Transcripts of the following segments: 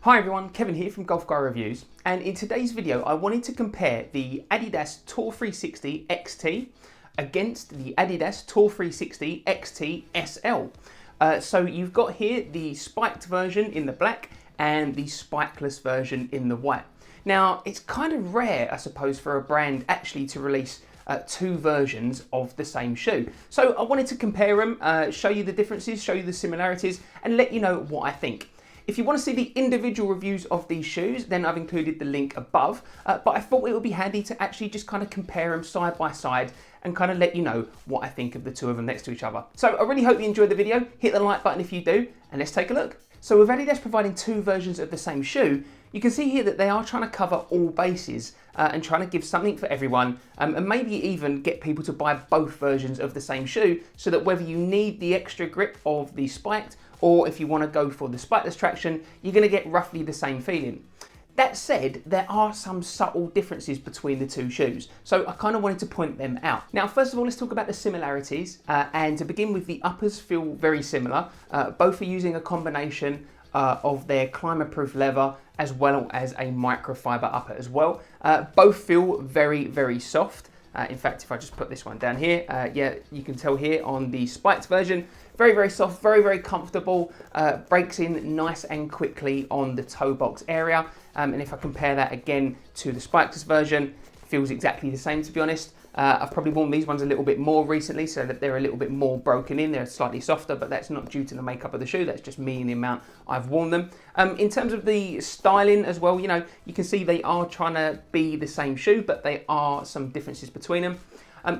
Hi everyone, Kevin here from Golf Guy Reviews, and in today's video I wanted to compare the Adidas Tour360 XT against the Adidas Tour360 XT SL. So you've got here the spiked version in the black and the spikeless version in the white. Now it's kind of rare, I suppose, for a brand actually to release two versions of the same shoe. So I wanted to compare them, show you the differences, show you the similarities, and let you know what I think. If you want to see the individual reviews of these shoes, then I've included the link above, but I thought it would be handy to actually just kind of compare them side by side and kind of let you know what I think of the two of them next to each other. So I really hope you enjoyed the video. Hit the like button if you do, and let's take a look. So with Adidas providing two versions of the same shoe, you can see here that they are trying to cover all bases and trying to give something for everyone, and maybe even get people to buy both versions of the same shoe, so that whether you need the extra grip of the spiked or if you want to go for the spikeless traction, you're going to get roughly the same feeling. That said, there are some subtle differences between the two shoes, so I kind of wanted to point them out. Now, first of all, let's talk about the similarities, and to begin with, the uppers feel very similar. Both are using a combination of their climate-proof leather as well as a microfiber upper as well. Both feel very, very soft. In fact, if I just put this one down here, yeah, you can tell here on the spiked version, very, very soft, very, very comfortable, breaks in nice and quickly on the toe box area. And if I compare that again to the spikeless version, feels exactly the same, to be honest. I've probably worn these ones a little bit more recently, so that they're a little bit more broken in. They're slightly softer, but that's not due to the makeup of the shoe. That's just me and the amount I've worn them. In terms of the styling as well, you know, you can see they are trying to be the same shoe, but there are some differences between them.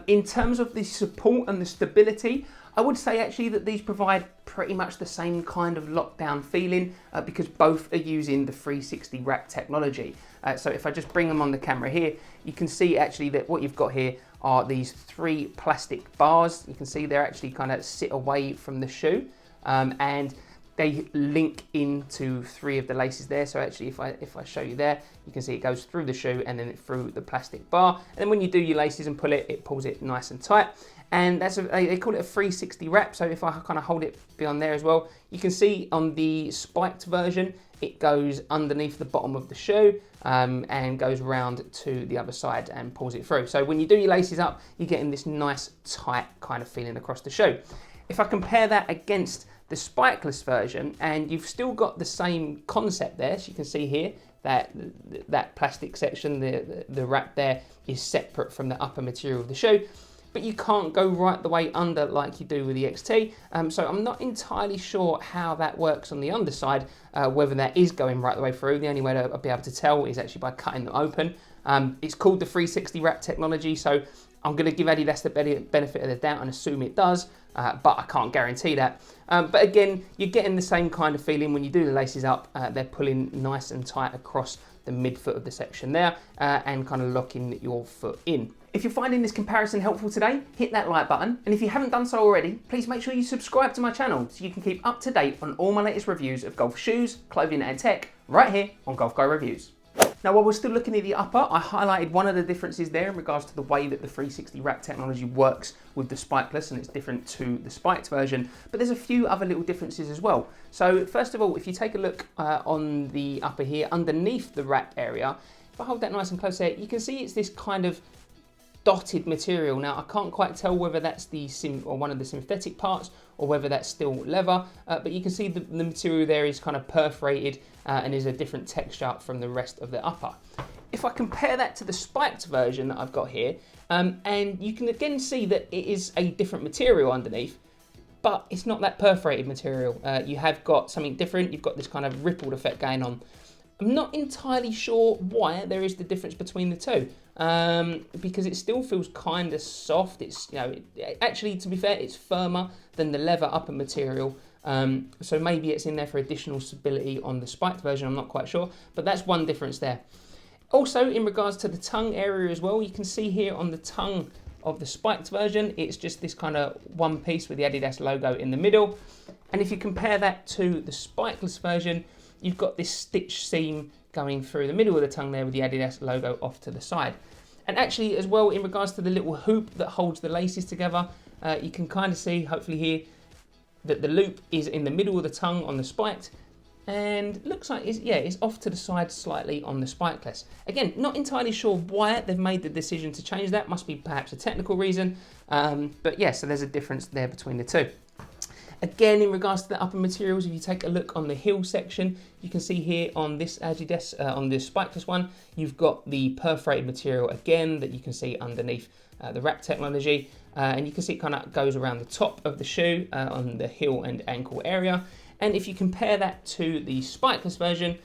In terms of the support and the stability, I would say actually that these provide pretty much the same kind of lockdown feeling because both are using the 360 wrap technology. So if I just bring them on the camera here, you can see actually that what you've got here are these three plastic bars. You can see they're actually kind of sit away from the shoe, and they link into three of the laces there. So actually, if I show you there, you can see it goes through the shoe and then through the plastic bar. And then when you do your laces and pull it, it pulls it nice and tight. And that's they call it a 360 wrap. So if I kind of hold it beyond there as well, you can see on the spiked version, it goes underneath the bottom of the shoe and goes round to the other side and pulls it through. So when you do your laces up, you're getting this nice tight kind of feeling across the shoe. If I compare that against the spikeless version, and you've still got the same concept there, so you can see here that that plastic section, the wrap there, is separate from the upper material of the shoe, but you can't go right the way under like you do with the XT. So I'm not entirely sure how that works on the underside, whether that is going right the way through. The only way to be able to tell is actually by cutting them open. It's called the 360 wrap technology, so I'm going to give Adidas the benefit of the doubt and assume it does, but I can't guarantee that. But again, you're getting the same kind of feeling when you do the laces up. They're pulling nice and tight across the midfoot of the section there and kind of locking your foot in. If you're finding this comparison helpful today, hit that like button. And if you haven't done so already, please make sure you subscribe to my channel so you can keep up to date on all my latest reviews of golf shoes, clothing and tech right here on Golf Guy Reviews. Now, while we're still looking at the upper, I highlighted one of the differences there in regards to the way that the 360 wrap technology works with the spikeless, and it's different to the spiked version, but there's a few other little differences as well. So first of all, if you take a look on the upper here, underneath the wrap area, if I hold that nice and close there, you can see it's this kind of dotted material. Now, I can't quite tell whether that's one of the synthetic parts or whether that's still leather, but you can see the material there is kind of perforated and is a different texture from the rest of the upper. If I compare that to the spiked version that I've got here, and you can again see that it is a different material underneath, but it's not that perforated material. You have got something different. You've got this kind of rippled effect going on. I'm not entirely sure why there is the difference between the two, because it still feels kind of soft. It's, you know, actually, to be fair, it's firmer than the leather upper material. So maybe it's in there for additional stability on the spiked version. I'm not quite sure, but that's one difference there. Also, in regards to the tongue area as well, you can see here on the tongue of the spiked version, it's just this kind of one piece with the Adidas logo in the middle. And if you compare that to the spikeless version, you've got this stitch seam going through the middle of the tongue there with the Adidas logo off to the side. And actually as well, in regards to the little hoop that holds the laces together, you can kind of see, hopefully here, that the loop is in the middle of the tongue on the spiked, and looks like it's off to the side slightly on the spikeless. Again, not entirely sure why they've made the decision to change that. Must be perhaps a technical reason, but yeah, so there's a difference there between the two. Again, in regards to the upper materials, if you take a look on the heel section, you can see here on this Adidas, on this spikeless one, you've got the perforated material again that you can see underneath the wrap technology, and you can see it kind of goes around the top of the shoe on the heel and ankle area. And if you compare that to the spikeless version,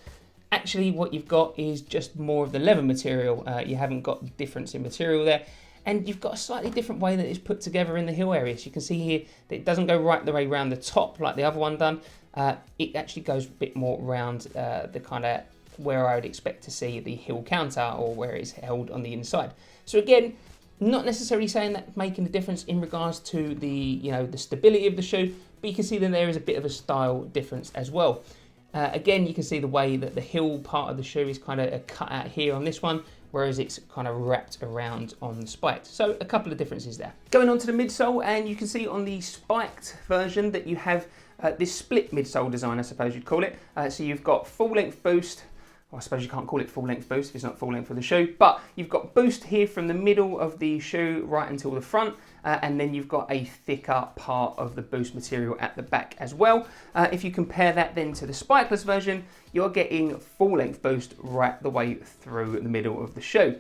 actually what you've got is just more of the leather material. You haven't got the difference in material there. And you've got a slightly different way that it's put together in the heel area. So you can see here that it doesn't go right the way around the top like the other one done. It actually goes a bit more around the kind of where I would expect to see the heel counter, or where it's held on the inside. So again, not necessarily saying that making a difference in regards to the the stability of the shoe, but you can see that there is a bit of a style difference as well. Again, you can see the way that the heel part of the shoe is kind of cut out here on this one, whereas it's kind of wrapped around on the spiked. So a couple of differences there. Going on to the midsole, and you can see on the spiked version that you have this split midsole design, I suppose you'd call it. So you've got full length boost. Well, I suppose you can't call it full length boost if it's not full length for the shoe, but you've got boost here from the middle of the shoe right until the front, and then you've got a thicker part of the boost material at the back as well. If you compare that then to the spikeless version, you're getting full length boost right the way through the middle of the shoe.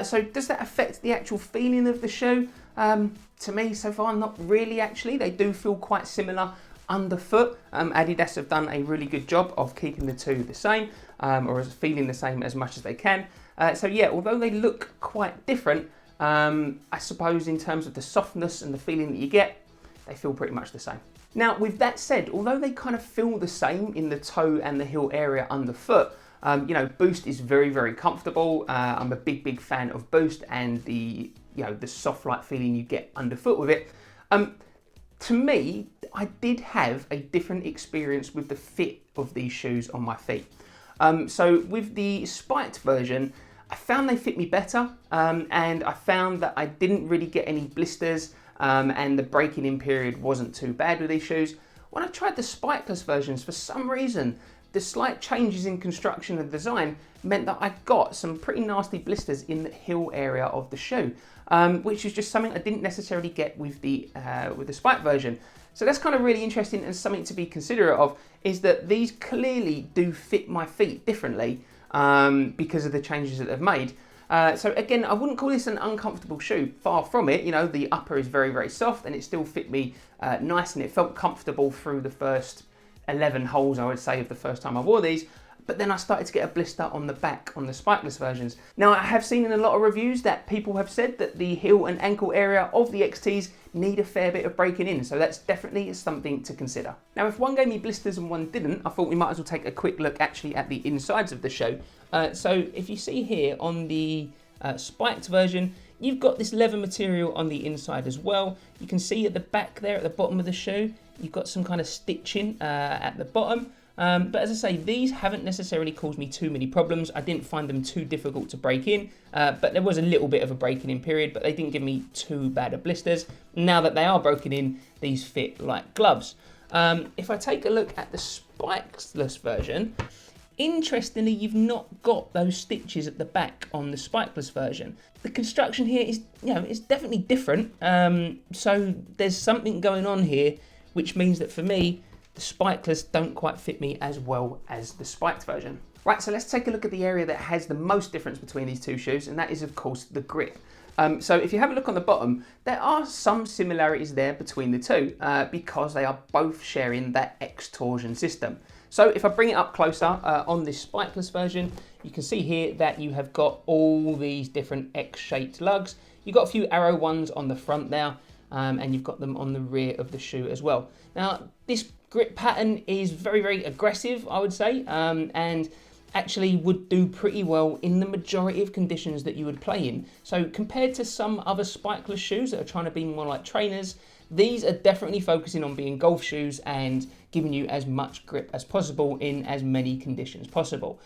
So does that affect the actual feeling of the shoe? To me, so far, not really actually. They do feel quite similar underfoot. Adidas have done a really good job of keeping the two the same, or as feeling the same as much as they can. So yeah, although they look quite different, I suppose in terms of the softness and the feeling that you get, they feel pretty much the same. Now, with that said, although they kind of feel the same in the toe and the heel area underfoot, Boost is very, very comfortable. I'm a big fan of Boost and the soft light feeling you get underfoot with it. To me, I did have a different experience with the fit of these shoes on my feet. So with the spiked version, I found they fit me better, and I found that I didn't really get any blisters, and the breaking in period wasn't too bad with these shoes. When I tried the spikeless versions, for some reason, the slight changes in construction and design meant that I got some pretty nasty blisters in the heel area of the shoe, which is just something I didn't necessarily get with the spiked version. So that's kind of really interesting, and something to be considerate of is that these clearly do fit my feet differently because of the changes that they've made. So again, I wouldn't call this an uncomfortable shoe, far from it. The upper is very, very soft, and it still fit me nice, and it felt comfortable through the first 11 holes, I would say, of the first time I wore these. But then I started to get a blister on the back on the spikeless versions. Now, I have seen in a lot of reviews that people have said that the heel and ankle area of the XTs need a fair bit of breaking in, so that's definitely something to consider. Now, if one gave me blisters and one didn't, I thought we might as well take a quick look actually at the insides of the shoe. So if you see here on the spiked version, you've got this leather material on the inside as well. You can see at the back there at the bottom of the shoe, you've got some kind of stitching at the bottom. But as I say, these haven't necessarily caused me too many problems. I didn't find them too difficult to break in, but there was a little bit of a breaking in period, but they didn't give me too bad of blisters. Now that they are broken in, these fit like gloves. If I take a look at the spikeless version, interestingly, you've not got those stitches at the back on the spikeless version. The construction here is, it's definitely different. So there's something going on here, which means that for me, the spikeless don't quite fit me as well as the spiked version. Right, so let's take a look at the area that has the most difference between these two shoes, and that is, of course, the grip. So if you have a look on the bottom, there are some similarities there between the two because they are both sharing that X-torsion system. So if I bring it up closer on this spikeless version, you can see here that you have got all these different X-shaped lugs. You've got a few arrow ones on the front there, and you've got them on the rear of the shoe as well. Now, this grip pattern is very, very aggressive, I would say, and actually would do pretty well in the majority of conditions that you would play in. So compared to some other spikeless shoes that are trying to be more like trainers, these are definitely focusing on being golf shoes and giving you as much grip as possible in as many conditions possible.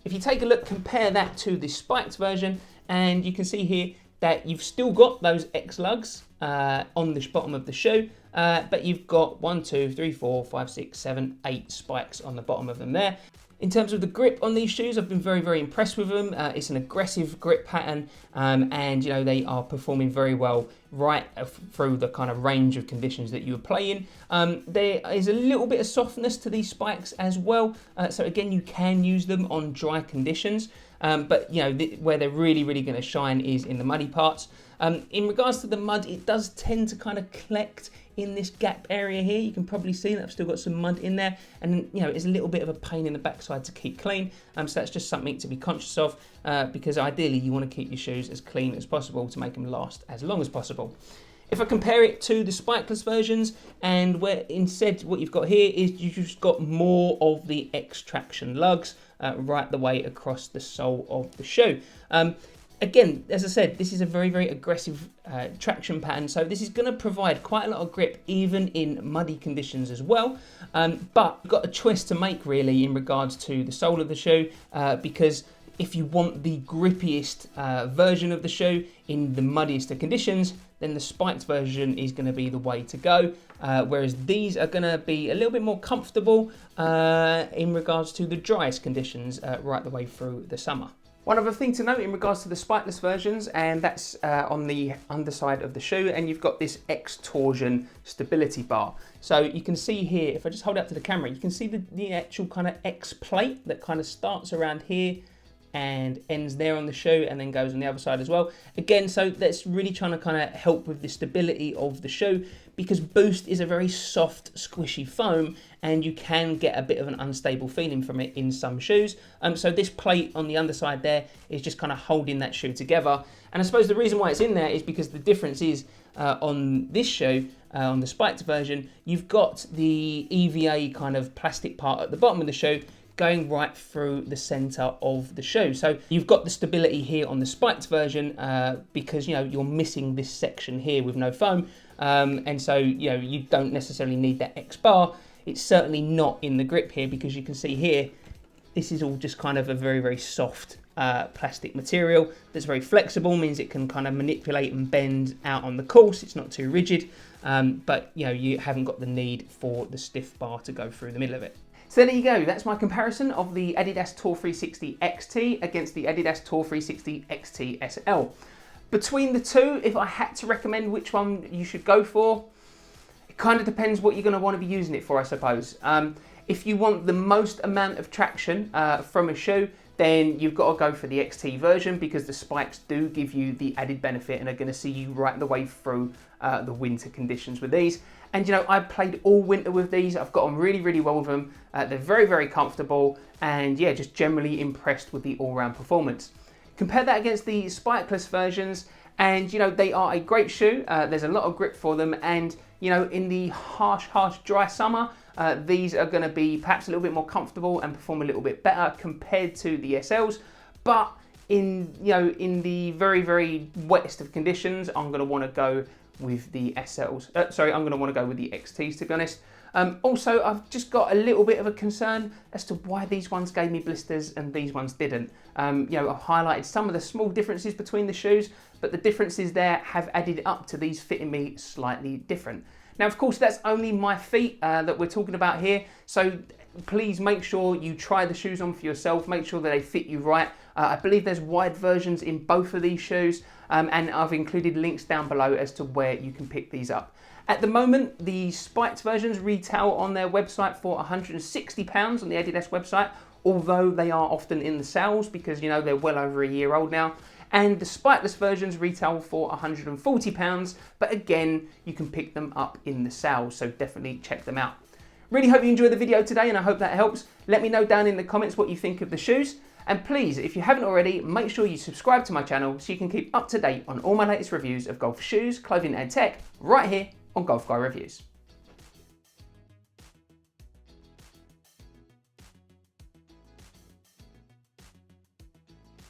If you take a look, compare that to the spiked version, and you can see here, that you've still got those X lugs on the bottom of the shoe, but you've got 1, 2, 3, 4, 5, 6, 7, 8 spikes on the bottom of them there. In terms of the grip on these shoes, I've been very, very impressed with them. It's an aggressive grip pattern, and you know, they are performing very well right through the kind of range of conditions that you were playing. There is a little bit of softness to these spikes as well, so again, you can use them on dry conditions, but you know, where they're really, really going to shine is in the muddy parts. In regards to the mud, it does tend to kind of collect in this gap area here. You can probably see that I've still got some mud in there, and you know, it's a little bit of a pain in the backside to keep clean, so that's just something to be conscious of, because ideally you want to keep your shoes as clean as possible to make them last as long as possible. If I compare it to the spikeless versions, and where instead what you've got here is you've just got more of the X traction lugs right the way across the sole of the shoe. Again, as I said, this is a very, very aggressive traction pattern, so this is going to provide quite a lot of grip even in muddy conditions as well. But you've got a choice to make really in regards to the sole of the shoe, because if you want the grippiest version of the shoe in the muddiest of conditions, then the spiked version is going to be the way to go, whereas these are going to be a little bit more comfortable in regards to the driest conditions right the way through the summer. One other thing to note in regards to the spikeless versions, and that's on the underside of the shoe, and you've got this X torsion stability bar. So you can see here, if I just hold it up to the camera, you can see the actual kind of X plate that kind of starts around here and ends there on the shoe and then goes on the other side as well. Again, so that's really trying to kind of help with the stability of the shoe, because Boost is a very soft, squishy foam, and you can get a bit of an unstable feeling from it in some shoes. So this plate on the underside there is just kind of holding that shoe together. And I suppose the reason why it's in there is because the difference is on this shoe, on the spiked version, you've got the EVA kind of plastic part at the bottom of the shoe going right through the center of the shoe. So you've got the stability here on the spiked version because, you know, you're missing this section here with no foam. And so, you know, you don't necessarily need that X bar. It's certainly not in the grip here, because you can see here, this is all just kind of a very, very soft plastic material that's very flexible, means it can kind of manipulate and bend out on the course. It's not too rigid, but you know, you haven't got the need for the stiff bar to go through the middle of it. So there you go, that's my comparison of the Adidas Tour360 XT against the Adidas Tour360 XT SL. Between the two, if I had to recommend which one you should go for, it kind of depends what you're going to want to be using it for, I suppose. If you want the most amount of traction from a shoe, then you've got to go for the XT version, because the spikes do give you the added benefit and are going to see you right the way through the winter conditions with these. And you know, I've played all winter with these. I've got on really, really well with them. They're very, very comfortable, and yeah, just generally impressed with the all-round performance. Compare that against the spikeless versions, and you know, they are a great shoe. There's a lot of grip for them, and you know, in the harsh, dry summer, these are going to be perhaps a little bit more comfortable and perform a little bit better compared to the SLs. But in, you know, in the very, very wettest of conditions, I'm going to want to go with the SLs. I'm going to want to go with the XTs, to be honest. Also, I've just got a little bit of a concern as to why these ones gave me blisters and these ones didn't. You know, I've highlighted some of the small differences between the shoes, but the differences there have added up to these fitting me slightly different. Now, of course, that's only my feet that we're talking about here, so please make sure you try the shoes on for yourself, make sure that they fit you right. I believe there's wide versions in both of these shoes, and I've included links down below as to where you can pick these up. At the moment, the spiked versions retail on their website for £160 on the Adidas website, although they are often in the sales because, you know, they're well over a year old now. And the spikeless versions retail for £140, but again, you can pick them up in the sales, so definitely check them out. Really hope you enjoyed the video today, and I hope that helps. Let me know down in the comments what you think of the shoes. And please, if you haven't already, make sure you subscribe to my channel so you can keep up to date on all my latest reviews of golf shoes, clothing and tech right here on Golf Guy Reviews.